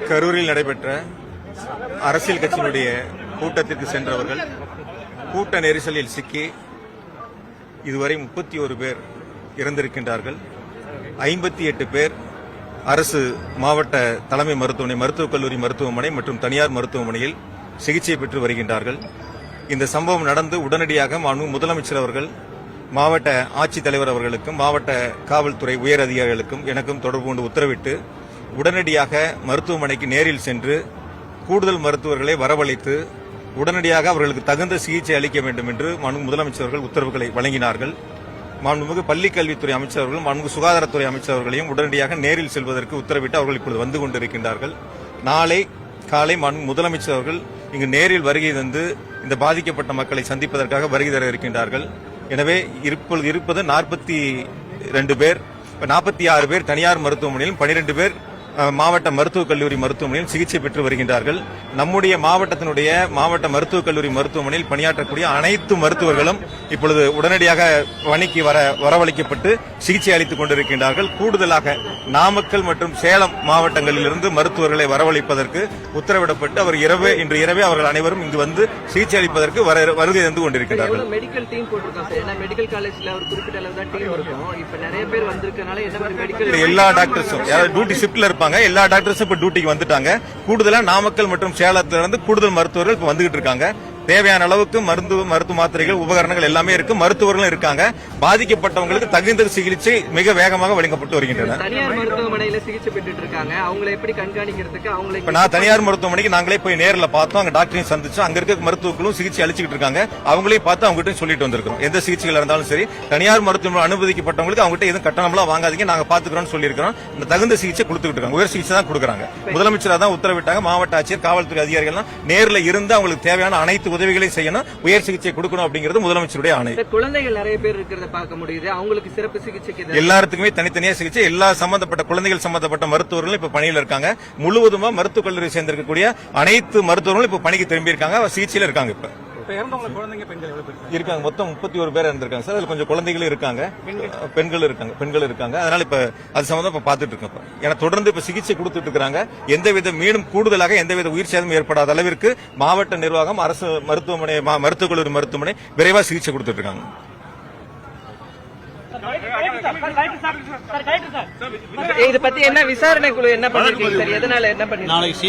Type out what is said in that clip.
கரூரில் நடைபெற்ற அரசியல் கட்சியினுடைய கூட்டத்திற்கு சென்றவர்கள் கூட்ட நெரிசலில் சிக்கி இதுவரை 31 பேர் இறந்திருக்கின்றார்கள். 58 பேர் அரசு மாவட்ட தலைமை மருத்துவமனை, மருத்துவக் கல்லூரி மருத்துவமனை மற்றும் தனியார் மருத்துவமனையில் சிகிச்சை பெற்று வருகின்றார்கள். இந்த சம்பவம் நடந்து உடனடியாக முதலமைச்சர் அவர்கள் மாவட்ட ஆட்சித்தலைவர் அவர்களுக்கும் மாவட்ட காவல்துறை உயர் அதிகாரிகளுக்கும் எனக்கும் தொடர்பு கொண்டு உத்தரவிட்டு உடனடியாக மருத்துவமனைக்கு நேரில் சென்று கூடுதல் மருத்துவர்களை வரவழைத்து உடனடியாக அவர்களுக்கு தகுந்த சிகிச்சை அளிக்க வேண்டும் என்று முதலமைச்சர் அவர்கள் உத்தரவுகளை வழங்கினார்கள். மாண்புமிகு பள்ளிக்கல்வித்துறை அமைச்சர் அவர்களும் மாண்புமிகு சுகாதாரத்துறை அமைச்சர் அவர்களையும் உடனடியாக நேரில் செல்வதற்கு உத்தரவிட்டு அவர்கள் இப்பொழுது வந்து கொண்டிருக்கின்றார்கள். நாளை காலை முதலமைச்சர் அவர்கள் இங்கு நேரில் வருகை தந்து இந்த பாதிக்கப்பட்ட மக்களை சந்திப்பதற்காக வருகை தர இருக்கின்றார்கள். எனவே இப்பொழுது இருப்பது 42 பேர், 46 பேர் தனியார் மருத்துவமனையிலும் 12 பேர் மாவட்ட மருத்துவக் கல்லூரி மருத்துவமனையில் சிகிச்சை பெற்று வருகின்றார்கள். நம்முடைய மாவட்டத்தினுடைய மாவட்ட மருத்துவக் கல்லூரி மருத்துவமனையில் பணியாற்றக்கூடிய அனைத்து மருத்துவர்களும் இப்பொழுது உடனடியாக பணிக்கு வரவழைக்கப்பட்டு சிகிச்சை அளித்துக் கொண்டிருக்கின்றார்கள். கூடுதலாக நாமக்கல் மற்றும் சேலம் மாவட்டங்களிலிருந்து மருத்துவர்களை வரவழைப்பதற்கு உத்தரவிடப்பட்டு இன்று இரவே அவர்கள் அனைவரும் இங்கு வந்து சிகிச்சை அளிப்பதற்கு வருகை தந்து கொண்டிருக்கிறார்கள். மெடிக்கல் டீம் போட்டிருக்காங்க. மெடிக்கல் காலேஜ்ல ஒரு குறிப்பிட்ட அளவு தான் டீம் இருக்கும். இப்ப நிறைய பேர் வந்திருக்கனால என்ன மாதிரி மெடிக்கல் எல்லா டாக்டர்ஸும் டியூட்டி ஷிப்ட்ல இருப்பாங்க. எல்லா டாக்டர்ஸும் இப்ப டியூட்டிக்கு வந்துட்டாங்க. கூடுதலா நாமக்கல் மற்றும் சேலத்திலிருந்து கூடுதல் மருத்துவர்கள் இப்ப வந்துகிட்டு இருக்காங்க. தேவையான அளவுக்கு மருத்துவ மாத்திரைகள் உபகரணங்கள் எல்லாமே இருக்கு. மருத்துவர்களும் இருக்காங்க. பாதிக்கப்பட்டவங்களுக்கு தகுந்த சிகிச்சை மிக வேகமாக வழங்கப்பட்டு வருகின்றன. தனியார் மருத்துவமனையில சிகிச்சை பெற்றுட்டு இருக்காங்க. அவங்களை எப்படி கண்காணிக்கிறதுக்கு இப்ப நான் தனியார் மருத்துவமனைக்கு நாங்களே போய் நேரில் பார்த்தோம். அங்க டாக்டரையும் சந்திச்சு அங்க இருக்க மருத்துவர்களும் சிகிச்சை அளிச்சுட்டு இருக்காங்க. அவங்களையும் பார்த்து அவங்ககிட்ட சொல்லிட்டு வந்திருக்கோம். எந்த சிகிச்சைகள் இருந்தாலும் சரி தனியார் மருத்துவமனை அனுமதிக்கப்பட்டவங்களுக்கு அவங்ககிட்ட எதுவும் கட்டணம்லாம் வாங்காதீங்க, நாங்க பாத்துக்கிறோம்னு சொல்லியிருக்கிறோம். இந்த தகுந்த சிகிச்சை கொடுத்துட்டு இருக்காங்க. உயர் சிகிச்சை தான் கொடுக்குறாங்க. முதலமைச்சர் தான் உத்தரவிட்டாங்க. மாவட்ட ஆட்சியர், காவல்துறை அதிகாரிகள் நேரில் இருந்து அவங்களுக்கு தேவையான அனைத்து உதவிகளை செய்யணும், உயர் சிகிச்சை கொடுக்கணும் அப்படிங்கிறது முதலமைச்சருடைய ஆணை. குழந்தைகள் நிறைய பேர் இருக்கிறத பார்க்க முடியுது. அவங்களுக்கு சிறப்பு சிகிச்சைக்கு எல்லாத்துக்குமே தனித்தனியா சிகிச்சை, எல்லா சம்பந்தப்பட்ட குழந்தைகள் சம்பந்தப்பட்ட மருத்துவர்களும் இப்ப பணியில் இருக்காங்க. முழுவதுமா மருத்துவக் கல்லூரி சேர்ந்திருக்கக்கூடிய அனைத்து மருத்துவர்களும் இப்ப பணிக்கு திரும்பி இருக்காங்க, சிகிச்சையில இருக்காங்க. இப்ப இருக்காங்க. மொத்தம் 31 பேர் இருந்திருக்காங்க சார். அதுல கொஞ்சம் குழந்தைகளும் இருக்காங்க, பெண்கள் இருக்காங்க. அதனால இப்ப அது சம்பந்தம் இப்ப பாத்துட்டு இருக்கோம். ஏன்னா தொடர்ந்து இப்ப சிகிச்சை கொடுத்துட்டு இருக்காங்க. எந்தவித மீண்டும் கூடுதலாக எந்தவித உயிர் சேதமும் ஏற்படாத அளவிற்கு மாவட்ட நிர்வாகம், அரசு மருத்துவமனை, மருத்துவக் கல்லூரி மருத்துவமனை விரைவாக சிகிச்சை கொடுத்துட்டு இருக்காங்க. இதை பத்தி என்ன விசாரணை குழு என்ன பண்ணிருக்கீங்க? எதனால என்ன பண்ணி நாளைக்கு